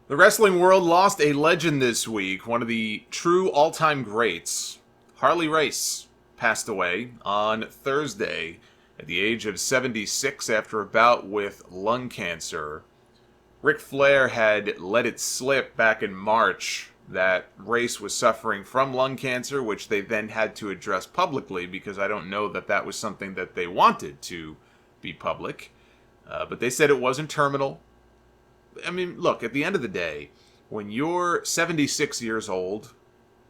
The wrestling world lost a legend this week. One of the true all-time greats, Harley Race, passed away on Thursday at the age of 76 after a bout with lung cancer. Ric Flair had let it slip back in March that Race was suffering from lung cancer, which they then had to address publicly because I don't know that that was something that they wanted to be public. But they said it wasn't terminal. I mean, look, at the end of the day, when you're 76 years old,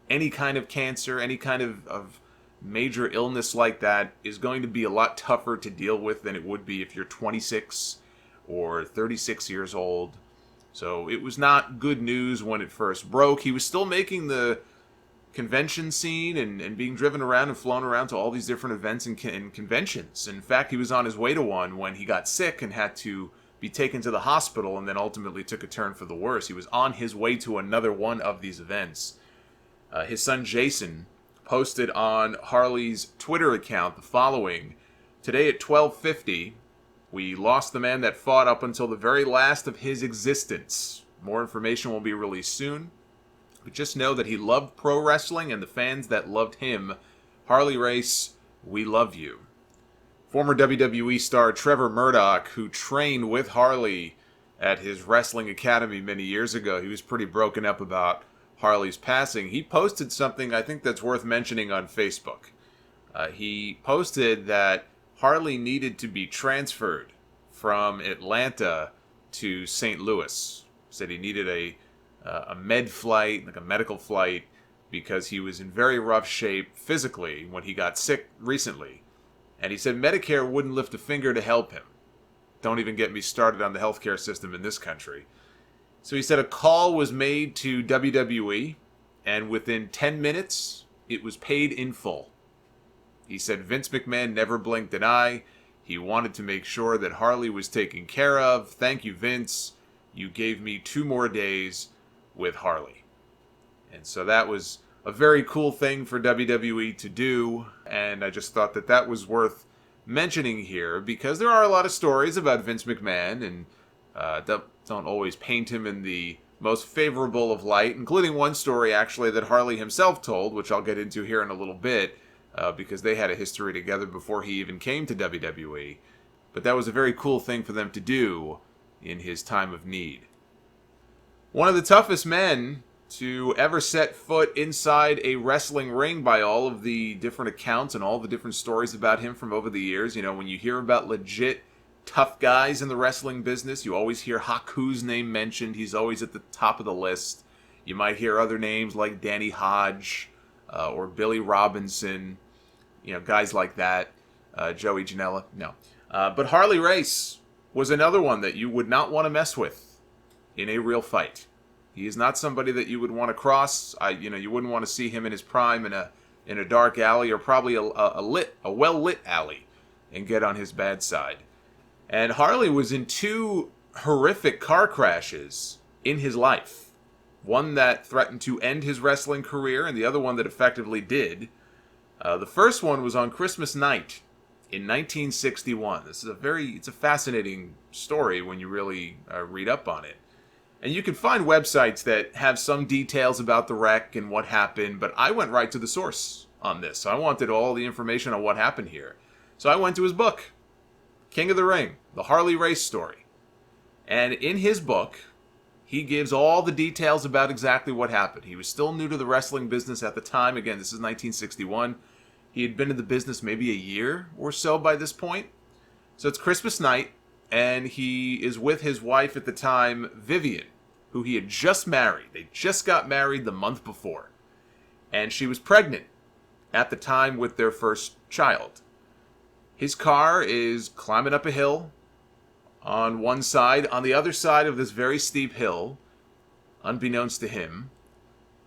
any kind of cancer, any kind of major illness like that is going to be a lot tougher to deal with than it would be if you're 26 or 36 years old. So it was not good news when it first broke. He was still making the convention scene and being driven around and flown around to all these different events and conventions. In fact, he was on his way to one when he got sick and had to be taken to the hospital and then ultimately took a turn for the worse. He was on his way to another one of these events. His son Jason posted on Harley's Twitter account the following: "Today at 12:50, we lost the man that fought up until the very last of his existence. More information will be released soon. But just know that he loved pro wrestling and the fans that loved him. Harley Race, we love you." Former WWE star Trevor Murdoch, who trained with Harley at his wrestling academy many years ago, he was pretty broken up about Harley's passing. He posted something I think that's worth mentioning on Facebook. He posted that Harley needed to be transferred from Atlanta to St. Louis. Said he needed a med flight, like a medical flight, because he was in very rough shape physically when he got sick recently. And he said Medicare wouldn't lift a finger to help him. Don't even get me started on the healthcare system in this country. So he said a call was made to WWE, and within 10 minutes, it was paid in full. He said Vince McMahon never blinked an eye. He wanted to make sure that Harley was taken care of. Thank you, Vince. You gave me 2 more days with Harley. And so that was a very cool thing for WWE to do, and I just thought that that was worth mentioning here because there are a lot of stories about Vince McMahon, and don't always paint him in the most favorable of light, including one story actually that Harley himself told, which I'll get into here in a little bit, because they had a history together before he even came to WWE. But that was a very cool thing for them to do in his time of need. One of the toughest men to ever set foot inside a wrestling ring by all of the different accounts and all the different stories about him from over the years. You know, when you hear about legit tough guys in the wrestling business, you always hear Haku's name mentioned. He's always at the top of the list. You might hear other names like Danny Hodge or Billy Robinson, you know, guys like that. Joey Janela, no. But Harley Race was another one that you would not want to mess with in a real fight. He is not somebody that you would want to cross. You wouldn't want to see him in his prime in a dark alley, or probably a well-lit alley, and get on his bad side. And Harley was in 2 horrific car crashes in his life. One that threatened to end his wrestling career, and the other one that effectively did. The first one was on Christmas night in 1961. This is it's a fascinating story when you really read up on it. And you can find websites that have some details about the wreck and what happened, but I went right to the source on this. I wanted all the information on what happened here. So I went to his book, King of the Ring, the Harley Race story. And in his book, he gives all the details about exactly what happened. He was still new to the wrestling business at the time. Again, this is 1961. He had been in the business maybe a year or so by this point. So it's Christmas night, and he is with his wife at the time, Vivian, who he had just married. They just got married the month before. And she was pregnant at the time with their first child. His car is climbing up a hill on one side. On the other side of this very steep hill, unbeknownst to him,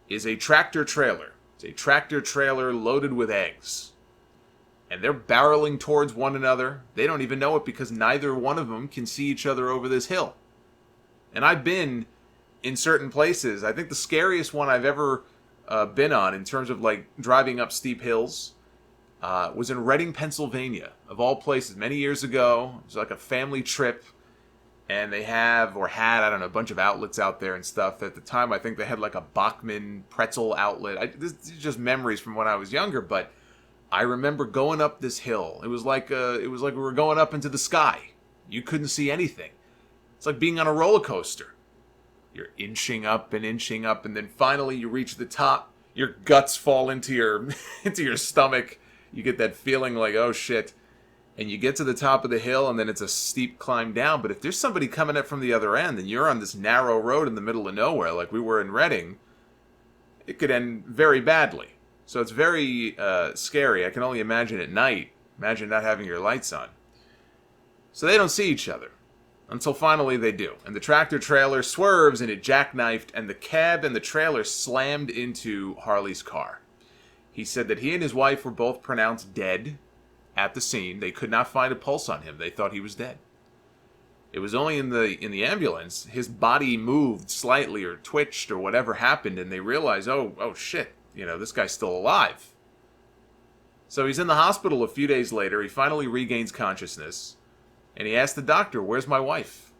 is a tractor trailer. It's a tractor trailer loaded with eggs. And they're barreling towards one another. They don't even know it because neither one of them can see each other over this hill. And I've been in certain places. I think the scariest one I've ever been on in terms of like driving up steep hills was in Reading, Pennsylvania, of all places, many years ago. It was like a family trip. And they have, or had, I don't know, a bunch of outlets out there and stuff. At the time, I think they had like a Bachman pretzel outlet. This is just memories from when I was younger, but I remember going up this hill. It was like we were going up into the sky. You couldn't see anything. It's like being on a roller coaster. You're inching up, and then finally you reach the top. Your guts fall into your into your stomach. You get that feeling like, oh shit. And you get to the top of the hill, and then it's a steep climb down. But if there's somebody coming up from the other end, and you're on this narrow road in the middle of nowhere, like we were in Reading, it could end very badly. So it's very scary. I can only imagine at night. Imagine not having your lights on. So they don't see each other. Until finally they do. And the tractor trailer swerves, and it jackknifed, and the cab and the trailer slammed into Harley's car. He said that he and his wife were both pronounced dead at the scene. They could not find a pulse on him. They thought he was dead. It was only in the ambulance, his body moved slightly or twitched or whatever happened, and they realized, oh shit, this guy's still alive. So he's in the hospital a few days later. He finally regains consciousness, and he asks the doctor, "Where's my wife?"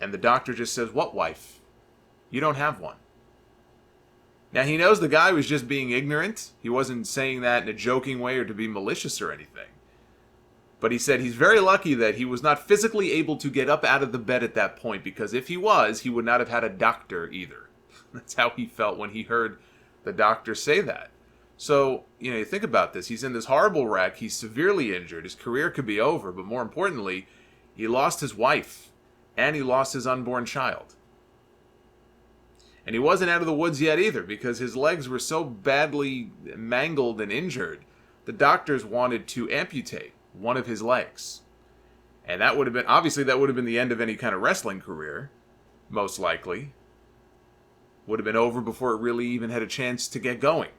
And the doctor just says, "What wife? You don't have one." Now, he knows the guy was just being ignorant. He wasn't saying that in a joking way or to be malicious or anything. But he said he's very lucky that he was not physically able to get up out of the bed at that point, because if he was, he would not have had a doctor either. That's how he felt when he heard the doctor say that. So, you think about this. He's in this horrible wreck. He's severely injured. His career could be over. But more importantly, he lost his wife, and he lost his unborn child. And he wasn't out of the woods yet either, because his legs were so badly mangled and injured, the doctors wanted to amputate one of his legs. And that would have been the end of any kind of wrestling career, most likely. Would have been over before it really even had a chance to get going.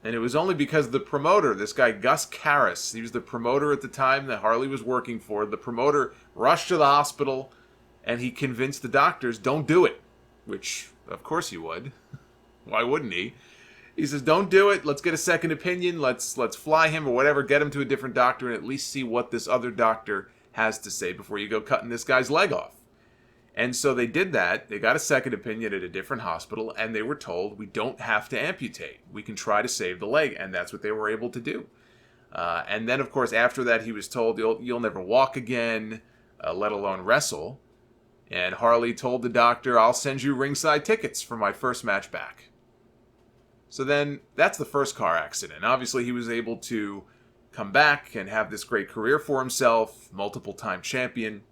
And it was only because the promoter, this guy Gus Karras, he was the promoter at the time that Harley was working for. The promoter rushed to the hospital, and he convinced the doctors, don't do it. Which, of course he would. Why wouldn't he? He says, don't do it. Let's get a second opinion. Let's fly him or whatever. Get him to a different doctor and at least see what this other doctor has to say before you go cutting this guy's leg off. And so they did that. They got a second opinion at a different hospital, and they were told, we don't have to amputate. We can try to save the leg. And that's what they were able to do. And then, of course, after that, he was told, you'll never walk again, let alone wrestle. And Harley told the doctor, I'll send you ringside tickets for my first match back. So then, that's the first car accident. Obviously, he was able to come back and have this great career for himself, multiple-time champion.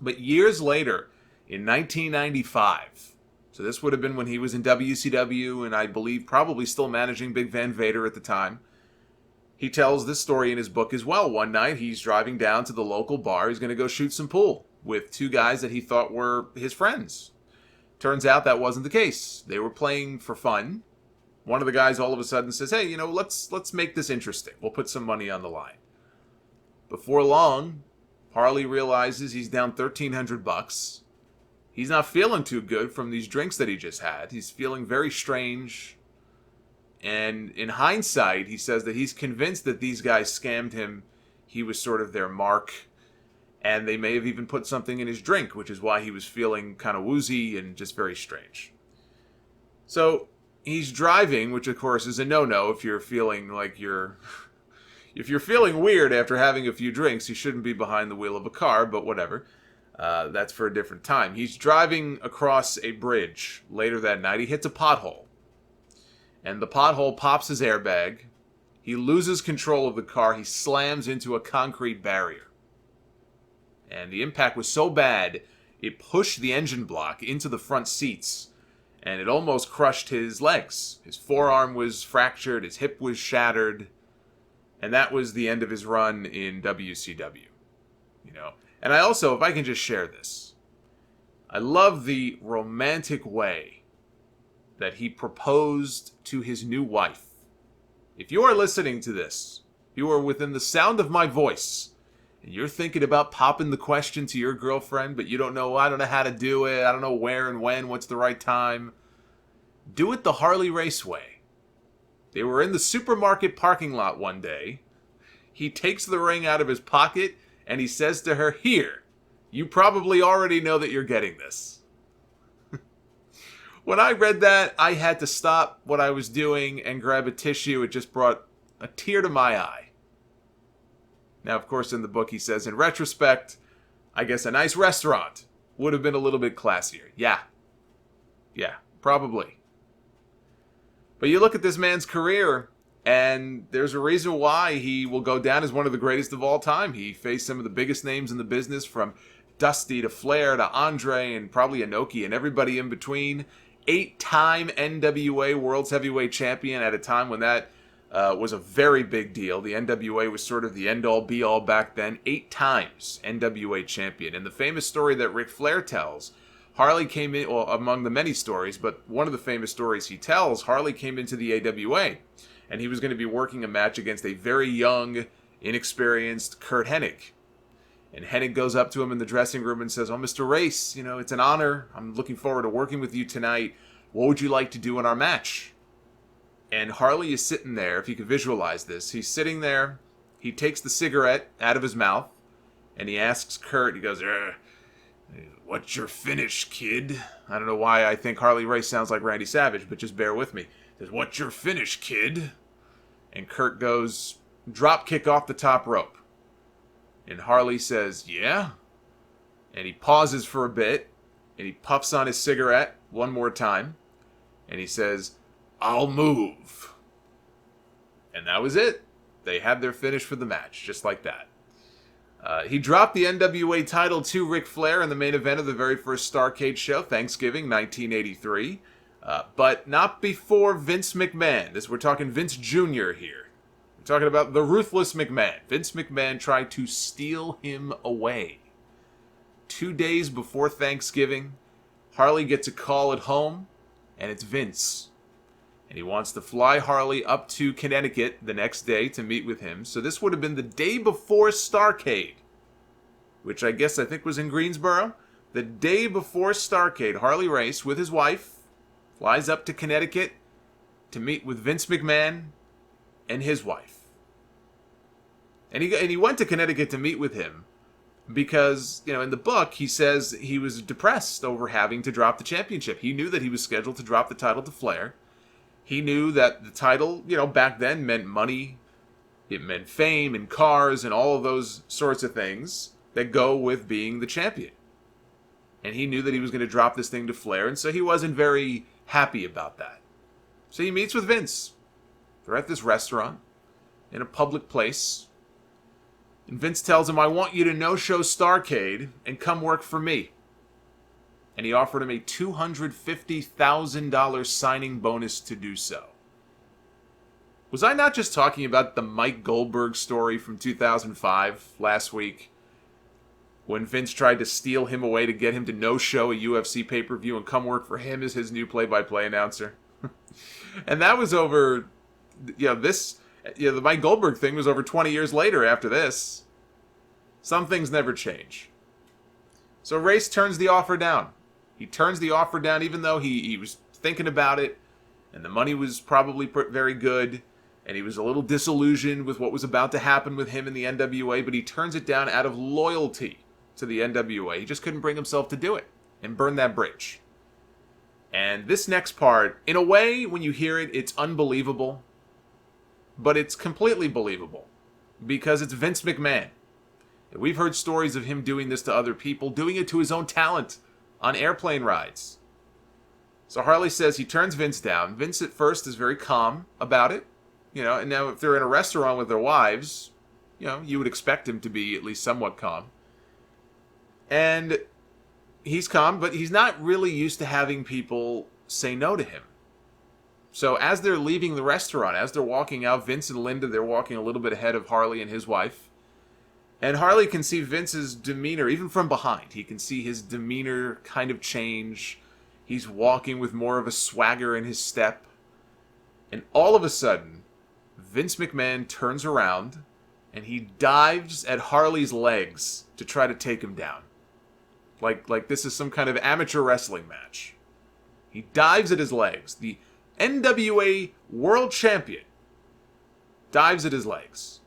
But years later, in 1995, so this would have been when he was in WCW, and I believe probably still managing Big Van Vader at the time, he tells this story in his book as well. One night, he's driving down to the local bar. He's going to go shoot some pool with two guys that he thought were his friends. Turns out that wasn't the case. They were playing for fun. One of the guys all of a sudden says, hey, let's make this interesting. We'll put some money on the line. Before long, Harley realizes he's down $1,300. He's not feeling too good from these drinks that he just had. He's feeling very strange. And in hindsight, he says that he's convinced that these guys scammed him. He was sort of their mark. And they may have even put something in his drink, which is why he was feeling kind of woozy and just very strange. So he's driving, which of course is a no-no if you're feeling like if you're feeling weird after having a few drinks, you shouldn't be behind the wheel of a car, but whatever. That's for a different time. He's driving across a bridge later that night. He hits a pothole. And the pothole pops his airbag. He loses control of the car. He slams into a concrete barrier. And the impact was so bad, it pushed the engine block into the front seats. And it almost crushed his legs. His forearm was fractured. His hip was shattered. And that was the end of his run in WCW. And I also, if I can just share this, I love the romantic way that he proposed to his new wife. If you are listening to this, you are within the sound of my voice, and you're thinking about popping the question to your girlfriend, but you don't know, I don't know how to do it, I don't know where and when, what's the right time, do it the Harley Race way. They were in the supermarket parking lot one day. He takes the ring out of his pocket, and he says to her, here, You probably already know that you're getting this. When I read that, I had to stop what I was doing and grab a tissue. It just brought a tear to my eye. Now, of course, in the book he says, in retrospect, I guess a nice restaurant would have been a little bit classier. Yeah, probably. But you look at this man's career, and there's a reason why he will go down as one of the greatest of all time. He faced some of the biggest names in the business, from Dusty to Flair to Andre and probably Inoki and everybody in between. 8-time NWA World's Heavyweight Champion at a time when that was a very big deal. The NWA was sort of the end-all, be-all back then. 8 times NWA Champion. And the famous story that Ric Flair tells, Harley came in, well, among the many stories, but one of the famous stories he tells, Harley came into the AWA, and he was going to be working a match against a very young, inexperienced Curt Hennig. And Hennig goes up to him in the dressing room and says, "Oh, Mr. Race, it's an honor. I'm looking forward to working with you tonight. What would you like to do in our match?" And Harley is sitting there, if you could visualize this. He's sitting there, he takes the cigarette out of his mouth, and he asks Curt, he goes, "What's your finish, kid?" I don't know why I think Harley Race sounds like Randy Savage, but just bear with me. He says, "What's your finish, kid?" And Curt goes, "Drop kick off the top rope." And Harley says, "Yeah?" And he pauses for a bit, and he puffs on his cigarette one more time, and he says, "I'll move." And that was it. They had their finish for the match, just like that. He dropped the NWA title to Ric Flair in the main event of the very first Starrcade show, Thanksgiving 1983, but not before Vince McMahon. We're talking Vince Jr. here. We're talking about the ruthless McMahon. Vince McMahon tried to steal him away. 2 days before Thanksgiving, Harley gets a call at home, and it's Vince. And he wants to fly Harley up to Connecticut the next day to meet with him. So this would have been the day before Starrcade, which I think was in Greensboro. The day before Starrcade, Harley Race, with his wife, flies up to Connecticut to meet with Vince McMahon and his wife. And he went to Connecticut to meet with him because, in the book, he says he was depressed over having to drop the championship. He knew that he was scheduled to drop the title to Flair. He knew that the title, back then meant money. It meant fame and cars and all of those sorts of things that go with being the champion. And he knew that he was going to drop this thing to Flair, and so he wasn't very happy about that. So he meets with Vince. They're at this restaurant in a public place. And Vince tells him, "I want you to no-show Starrcade and come work for me." And he offered him a $250,000 signing bonus to do so. Was I not just talking about the Mike Goldberg story from 2005 last week? When Vince tried to steal him away to get him to no-show a UFC pay-per-view and come work for him as his new play-by-play announcer. And that was over, the Mike Goldberg thing was over 20 years later after this. Some things never change. So Race turns the offer down. He turns the offer down even though he was thinking about it, and the money was probably very good, and he was a little disillusioned with what was about to happen with him in the NWA, but he turns it down out of loyalty to the NWA. He just couldn't bring himself to do it and burn that bridge. And this next part, in a way, when you hear it, it's unbelievable. But it's completely believable because it's Vince McMahon. We've heard stories of him doing this to other people, doing it to his own talent on airplane rides. So Harley says he turns Vince down. Vince at first is very calm about it. And now if they're in a restaurant with their wives, you would expect him to be at least somewhat calm. And he's calm, but he's not really used to having people say no to him. So as they're leaving the restaurant, as they're walking out, Vince and Linda, they're walking a little bit ahead of Harley and his wife. And Harley can see Vince's demeanor, even from behind. He can see his demeanor kind of change. He's walking with more of a swagger in his step. And all of a sudden, Vince McMahon turns around and he dives at Harley's legs to try to take him down. Like this is some kind of amateur wrestling match. He dives at his legs. The NWA World Champion dives at his legs.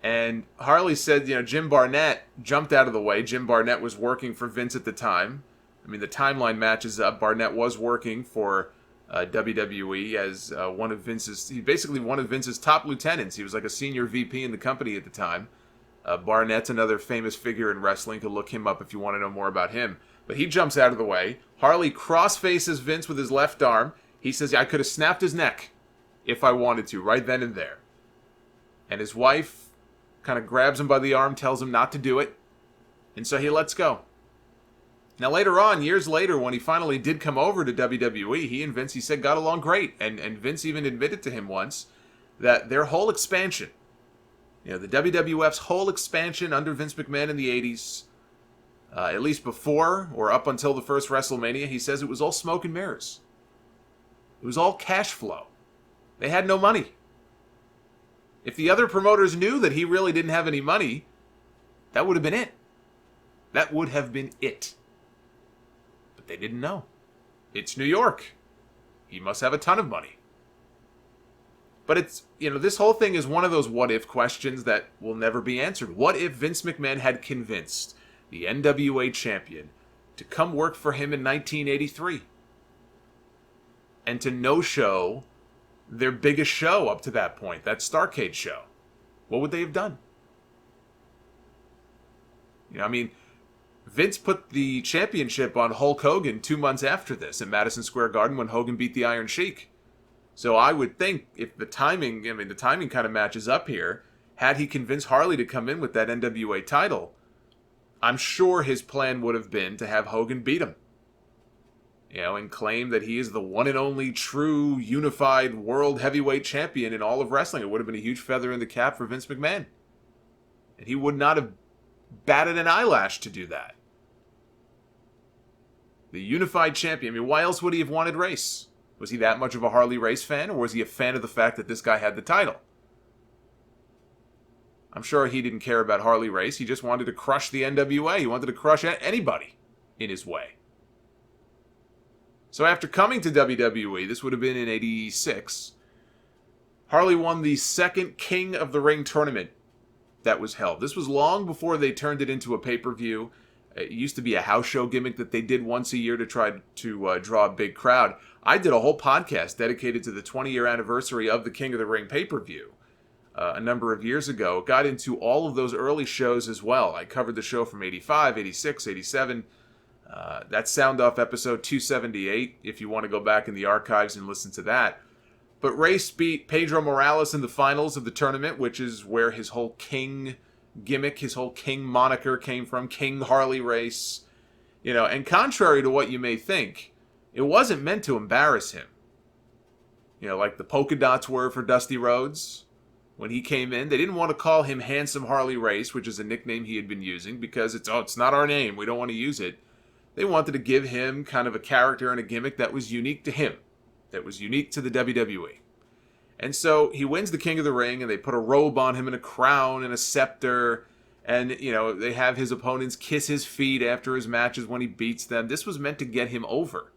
And Harley said, Jim Barnett jumped out of the way. Jim Barnett was working for Vince at the time. I mean, the timeline matches up. Barnett was working for WWE as basically one of Vince's top lieutenants. He was like a senior VP in the company at the time. Barnett's another famous figure in wrestling. You can look him up if you want to know more about him. But he jumps out of the way. Harley cross-faces Vince with his left arm. He says, I could have snapped his neck if I wanted to, right then and there. And his wife kind of grabs him by the arm, tells him not to do it. And so he lets go. Now later on, years later, when he finally did come over to WWE, he and Vince, he said, got along great. And Vince even admitted to him once that their whole expansion, the WWF's whole expansion under Vince McMahon in the 80s, at least before or up until the first WrestleMania, he says it was all smoke and mirrors. It was all cash flow. They had no money. If the other promoters knew that he really didn't have any money, that would have been it. That would have been it. But they didn't know. It's New York. He must have a ton of money. But it's, this whole thing is one of those what-if questions that will never be answered. What if Vince McMahon had convinced the NWA Champion to come work for him in 1983? And to no-show their biggest show up to that point, that Starrcade show. What would they have done? Vince put the championship on Hulk Hogan 2 months after this at Madison Square Garden when Hogan beat the Iron Sheik. So I would think if the timing kind of matches up here, had he convinced Harley to come in with that NWA title, I'm sure his plan would have been to have Hogan beat him. And claim that he is the one and only true unified world heavyweight champion in all of wrestling. It would have been a huge feather in the cap for Vince McMahon. And he would not have batted an eyelash to do that. The unified champion. Why else would he have wanted Race? Was he that much of a Harley Race fan, or was he a fan of the fact that this guy had the title? I'm sure he didn't care about Harley Race. He just wanted to crush the NWA. He wanted to crush anybody in his way. So after coming to WWE, this would have been in 86, Harley won the second King of the Ring tournament that was held. This was long before they turned it into a pay-per-view. It used to be a house show gimmick that they did once a year to try to draw a big crowd. I did a whole podcast dedicated to the 20-year anniversary of the King of the Ring pay-per-view a number of years ago. Got into all of those early shows as well. I covered the show from 85, 86, 87. That's Sound Off episode 278, if you want to go back in the archives and listen to that. But Race beat Pedro Morales in the finals of the tournament, which is where his whole King gimmick, his whole King moniker came from, King Harley Race. And contrary to what you may think, it wasn't meant to embarrass him. Like the polka dots were for Dusty Rhodes. When he came in, they didn't want to call him Handsome Harley Race, which is a nickname he had been using, because it's not our name, we don't want to use it. They wanted to give him kind of a character and a gimmick that was unique to him, that was unique to the WWE. And so he wins the King of the Ring, and they put a robe on him and a crown and a scepter, and, they have his opponents kiss his feet after his matches when he beats them. This was meant to get him over.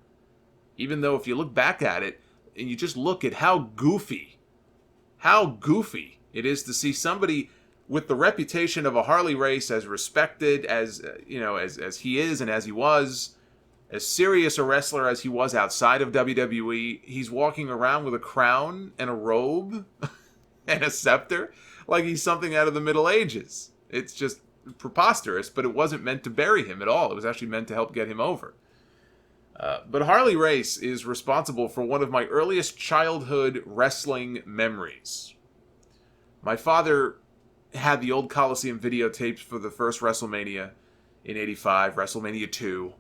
Even though if you look back at it, and you just look at how goofy it is to see somebody with the reputation of a Harley Race, as respected as as he is and as he was, as serious a wrestler as he was outside of WWE, he's walking around with a crown and a robe and a scepter like he's something out of the Middle Ages. It's just preposterous, but it wasn't meant to bury him at all. It was actually meant to help get him over. But Harley Race is responsible for one of my earliest childhood wrestling memories. My father had the old Coliseum videotapes for the first WrestleMania in 85, WrestleMania 2.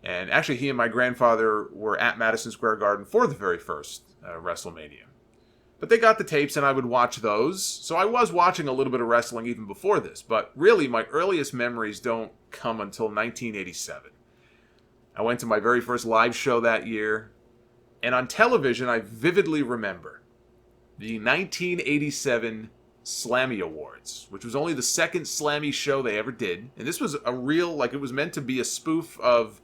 And actually, he and my grandfather were at Madison Square Garden for the very first WrestleMania. But they got the tapes, and I would watch those. So I was watching a little bit of wrestling even before this. But really, my earliest memories don't come until 1987. I went to my very first live show that year. And on television, I vividly remember the 1987 Slammy Awards, which was only the second Slammy show they ever did. And this was a real, it was meant to be a spoof of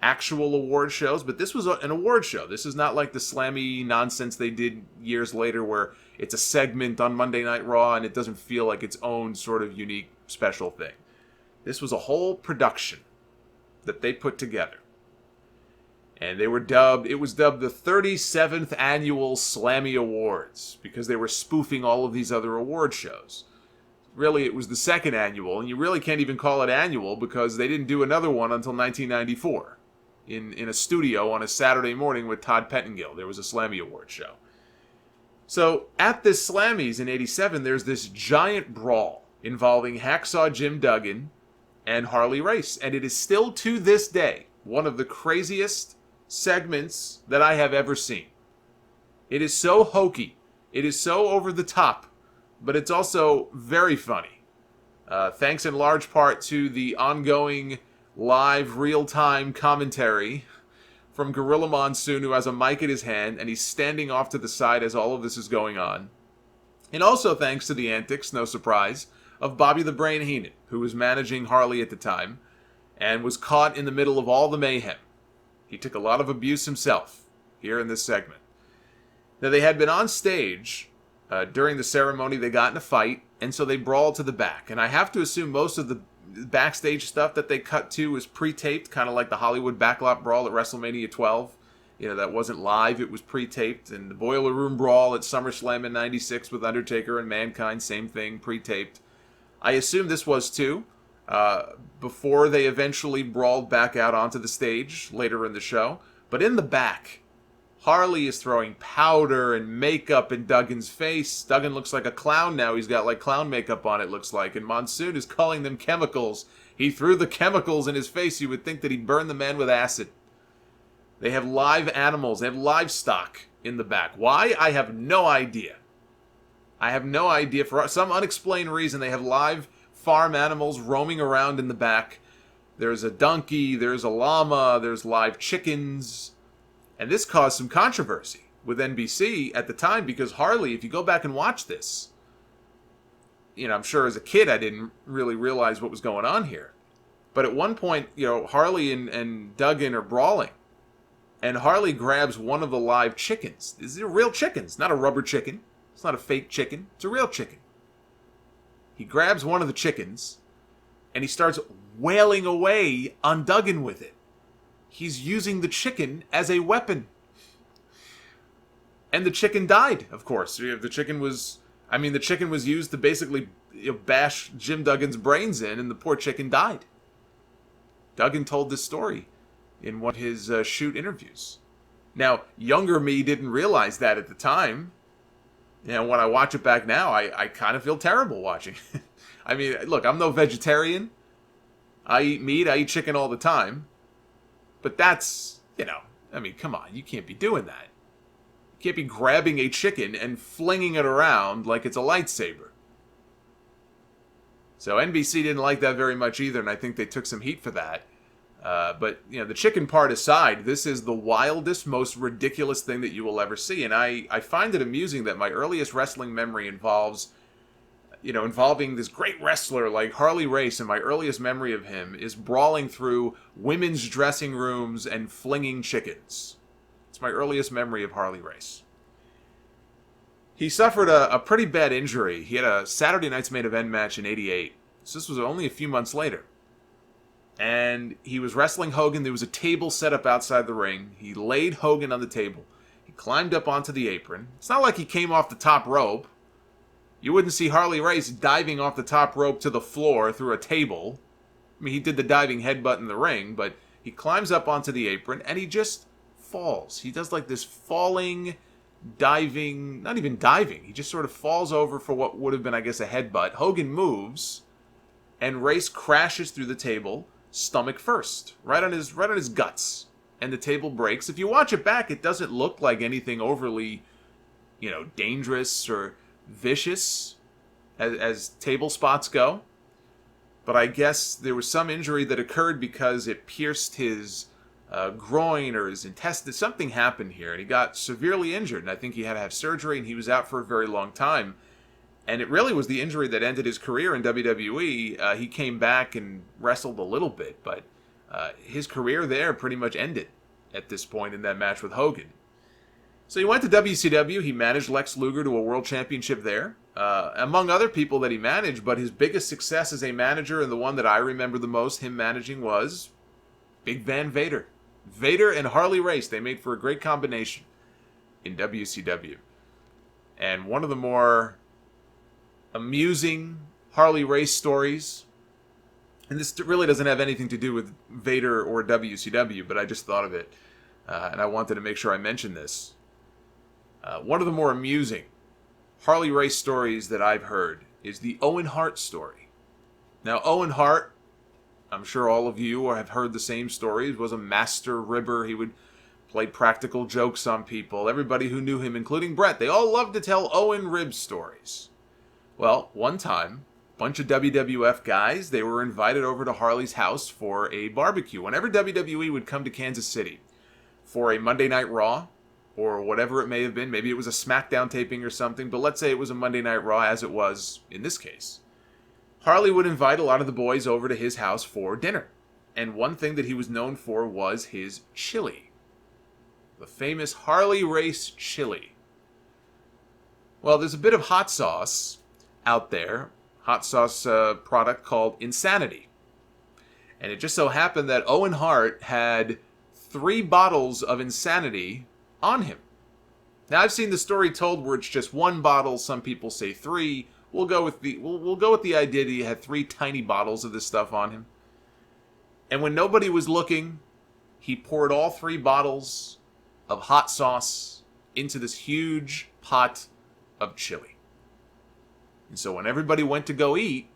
actual award shows, but this was an award show. This is not like the Slammy nonsense they did years later where it's a segment on Monday Night Raw and it doesn't feel like its own sort of unique special thing. This was a whole production that they put together. And it was dubbed the 37th Annual Slammy Awards because they were spoofing all of these other award shows. Really, it was the second annual, and you really can't even call it annual because they didn't do another one until 1994 in a studio on a Saturday morning with Todd Pettengill. There was a Slammy Award show. So at this Slammys in 87, there's this giant brawl involving Hacksaw Jim Duggan and Harley Race, and it is still to this day one of the craziest segments that I have ever seen. It is so hokey. It is so over the top, but it's also very funny. Thanks in large part to the ongoing live real-time commentary from Gorilla Monsoon, who has a mic in his hand, and he's standing off to the side as all of this is going on. And also thanks to the antics, no surprise, of Bobby the Brain Heenan, who was managing Harley at the time, and was caught in the middle of all the mayhem. He took a lot of abuse himself here in this segment. Now, they had been on stage during the ceremony. They got in a fight, and so they brawled to the back. And I have to assume most of the backstage stuff that they cut to was pre-taped, kind of like the Hollywood Backlot Brawl at WrestleMania 12. You know, that wasn't live, it was pre-taped. And the Boiler Room Brawl at SummerSlam in 96 with Undertaker and Mankind, same thing, pre-taped. I assume this was too. Before they eventually brawled back out onto the stage later in the show. But in the back, Harley is throwing powder and makeup in Duggan's face. Duggan looks like a clown now. He's got like clown makeup on, it looks like. And Monsoon is calling them chemicals. He threw the chemicals in his face. You would think that he'd burn the man with acid. They have live animals. They have livestock in the back. Why? I have no idea. I have no idea. For some unexplained reason, they have live farm animals roaming around in the back. There's a donkey, there's a llama, there's live chickens. And this caused some controversy with NBC at the time because Harley, if you go back and watch this, you know, I'm sure as a kid I didn't really realize what was going on here. But at one point, you know, Harley and Duggan are brawling. And Harley grabs one of the live chickens. These are real chickens, not a rubber chicken. It's not a fake chicken. It's a real chicken. He grabs one of the chickens, and he starts wailing away on Duggan with it. He's using the chicken as a weapon. And the chicken died, of course. The chicken was used to basically bash Jim Duggan's brains in, and the poor chicken died. Duggan told this story in one of his shoot interviews. Now, younger me didn't realize that at the time. You know, when I watch it back now, I kind of feel terrible watching. I mean, look, I'm no vegetarian. I eat meat, I eat chicken all the time. But that's, you know, I mean, come on, you can't be doing that. You can't be grabbing a chicken and flinging it around like it's a lightsaber. So NBC didn't like that very much either, and I think they took some heat for that. But, you know, the chicken part aside, this is the wildest, most ridiculous thing that you will ever see. And I find it amusing that my earliest wrestling memory involving this great wrestler like Harley Race, and my earliest memory of him is brawling through women's dressing rooms and flinging chickens. It's my earliest memory of Harley Race. He suffered a pretty bad injury. He had a Saturday Night's Main Event match in 88. So this was only a few months later. And he was wrestling Hogan. There was a table set up outside the ring. He laid Hogan on the table. He climbed up onto the apron. It's not like he came off the top rope. You wouldn't see Harley Race diving off the top rope to the floor through a table. I mean, he did the diving headbutt in the ring, but he climbs up onto the apron and he just falls. He does like this falling, diving, not even diving. He just sort of falls over for what would have been, I guess, a headbutt. Hogan moves, and Race crashes through the table, stomach first, right on his guts, and the table breaks. If you watch it back, it doesn't look like anything overly, you know, dangerous or vicious as table spots go. But I guess there was some injury that occurred because it pierced his groin or his intestine. Something happened here, and he got severely injured, and I think he had to have surgery, and he was out for a very long time. And it really was the injury that ended his career in WWE. He came back and wrestled a little bit, but his career there pretty much ended at this point in that match with Hogan. So he went to WCW. He managed Lex Luger to a world championship there, among other people that he managed. But his biggest success as a manager, and the one that I remember the most him managing, was Big Van Vader. Vader and Harley Race, they made for a great combination in WCW. And one of the more amusing Harley Race stories, and this really doesn't have anything to do with Vader or WCW, but I just thought of it, and I wanted to make sure I mentioned this. One of the more amusing Harley Race stories that I've heard is the Owen Hart story. Now, Owen Hart, I'm sure all of you have heard the same stories, was a master ribber. He would play practical jokes on people. Everybody who knew him, including Brett, they all loved to tell Owen rib stories. Well, one time, a bunch of WWF guys, they were invited over to Harley's house for a barbecue. Whenever WWE would come to Kansas City for a Monday Night Raw, or whatever it may have been, maybe it was a SmackDown taping or something, but let's say it was a Monday Night Raw, as it was in this case, Harley would invite a lot of the boys over to his house for dinner. And one thing that he was known for was his chili. The famous Harley Race chili. Well, there's a bit of hot sauce out there, hot sauce product called Insanity. And it just so happened that Owen Hart had 3 bottles of Insanity on him. Now, I've seen the story told where it's just 1 bottle. Some people say 3. We'll go with the idea that he had 3 tiny bottles of this stuff on him. And when nobody was looking, he poured all 3 bottles of hot sauce into this huge pot of chili. And so when everybody went to go eat,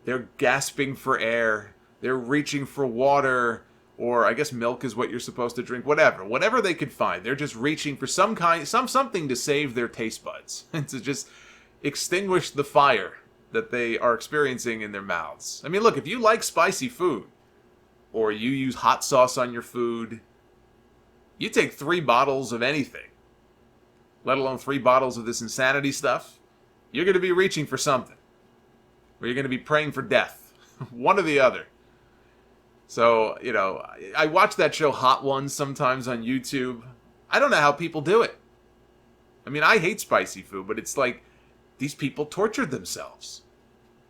they're gasping for air, they're reaching for water, or I guess milk is what you're supposed to drink, whatever they could find. They're just reaching for something to save their taste buds and to just extinguish the fire that they are experiencing in their mouths. I mean, look, if you like spicy food, or you use hot sauce on your food, you take 3 bottles of anything, let alone 3 bottles of this Insanity stuff, you're going to be reaching for something. Or you're going to be praying for death. One or the other. So, I watch that show Hot Ones sometimes on YouTube. I don't know how people do it. I mean, I hate spicy food, but it's like these people tortured themselves.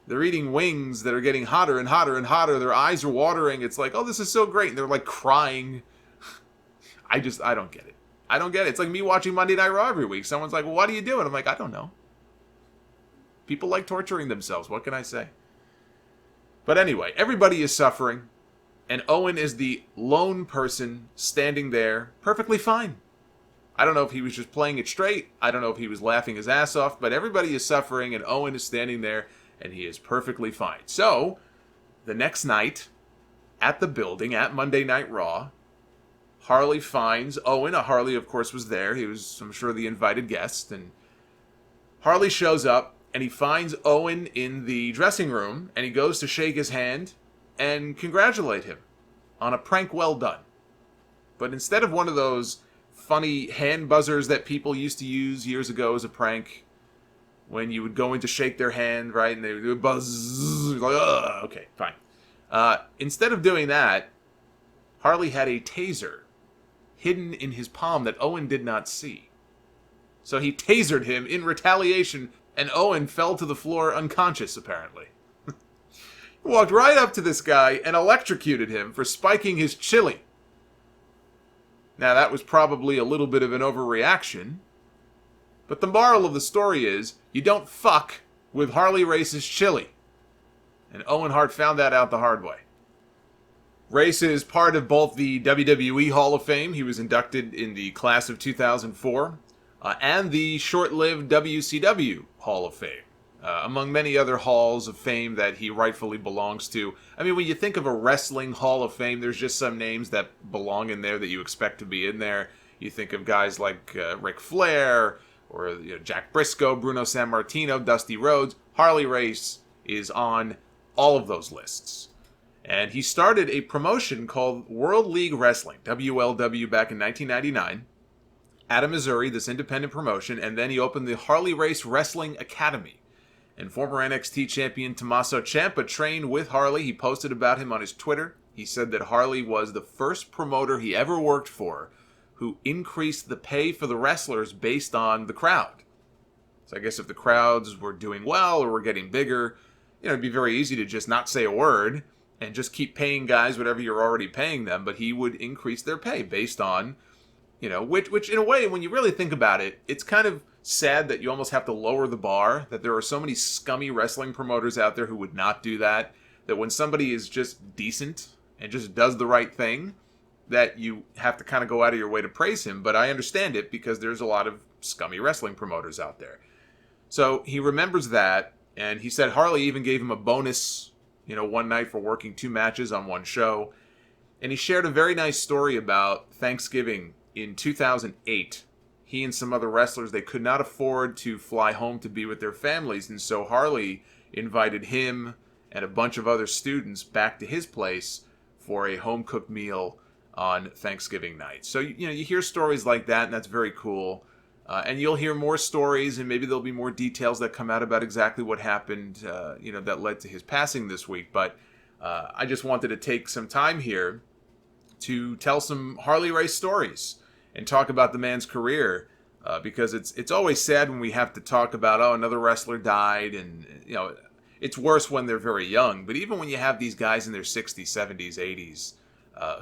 They're eating wings that are getting hotter and hotter and hotter. Their eyes are watering. It's like, oh, this is so great. And they're like crying. I don't get it. I don't get it. It's like me watching Monday Night Raw every week. Someone's like, well, what are you doing? I'm like, I don't know. People like torturing themselves. What can I say? But anyway, everybody is suffering. And Owen is the lone person standing there perfectly fine. I don't know if he was just playing it straight. I don't know if he was laughing his ass off. But everybody is suffering and Owen is standing there and he is perfectly fine. So, the next night, at the building, at Monday Night Raw, Harley finds Owen. Harley, of course, was there. He was, I'm sure, the invited guest. And Harley shows up and he finds Owen in the dressing room and he goes to shake his hand and congratulate him on a prank well done. But instead of one of those funny hand buzzers that people used to use years ago as a prank, when you would go in to shake their hand, right, and they would buzz, like, ugh, okay, fine. Instead of doing that, Harley had a taser hidden in his palm that Owen did not see. So he tasered him in retaliation, and Owen fell to the floor unconscious, apparently. He walked right up to this guy and electrocuted him for spiking his chili. Now, that was probably a little bit of an overreaction, but the moral of the story is, you don't fuck with Harley Race's chili. And Owen Hart found that out the hard way. Race is part of both the WWE Hall of Fame. He was inducted in the class of 2004, and the short-lived WCW Hall of Fame, among many other halls of fame that he rightfully belongs to. I mean, when you think of a wrestling Hall of Fame, there's just some names that belong in there that you expect to be in there. You think of guys like Ric Flair, or Jack Briscoe, Bruno Sammartino, Dusty Rhodes. Harley Race is on all of those lists. And he started a promotion called World League Wrestling, WLW, back in 1999, out of Missouri, this independent promotion, and then he opened the Harley Race Wrestling Academy. And former NXT champion Tommaso Ciampa trained with Harley. He posted about him on his Twitter. He said that Harley was the first promoter he ever worked for who increased the pay for the wrestlers based on the crowd. So I guess if the crowds were doing well or were getting bigger, it'd be very easy to just not say a word and just keep paying guys whatever you're already paying them, but he would increase their pay based on, which in a way, when you really think about it, it's kind of sad that you almost have to lower the bar, that there are so many scummy wrestling promoters out there who would not do that, that when somebody is just decent and just does the right thing, that you have to kind of go out of your way to praise him. But I understand it because there's a lot of scummy wrestling promoters out there. So he remembers that, and he said Harley even gave him a bonus, one night for working 2 matches on one show. And he shared a very nice story about Thanksgiving in 2008. He and some other wrestlers, they could not afford to fly home to be with their families, and so Harley invited him and a bunch of other students back to his place for a home-cooked meal on Thanksgiving night. So, you hear stories like that, and that's very cool. And you'll hear more stories, and maybe there'll be more details that come out about exactly what happened, that led to his passing this week. But I just wanted to take some time here to tell some Harley Race stories and talk about the man's career, because it's always sad when we have to talk about, another wrestler died, and, it's worse when they're very young. But even when you have these guys in their 60s, 70s, 80s,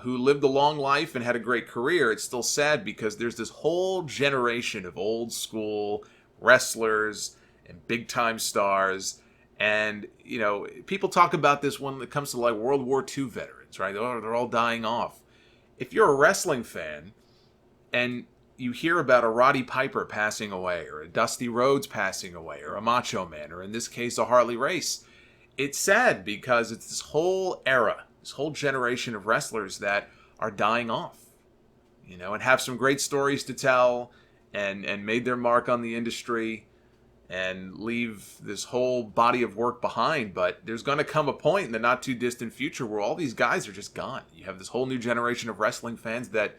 who lived a long life and had a great career, it's still sad because there's this whole generation of old school wrestlers and big time stars. And, people talk about this when it comes to like World War II veterans, right? Oh, they're all dying off. If you're a wrestling fan and you hear about a Roddy Piper passing away, or a Dusty Rhodes passing away, or a Macho Man, or in this case, a Harley Race, it's sad because it's this whole era, this whole generation of wrestlers that are dying off, and have some great stories to tell, and made their mark on the industry, and leave this whole body of work behind. But there's going to come a point in the not too distant future where all these guys are just gone. You have this whole new generation of wrestling fans that,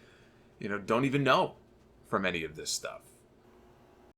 don't even know from any of this stuff.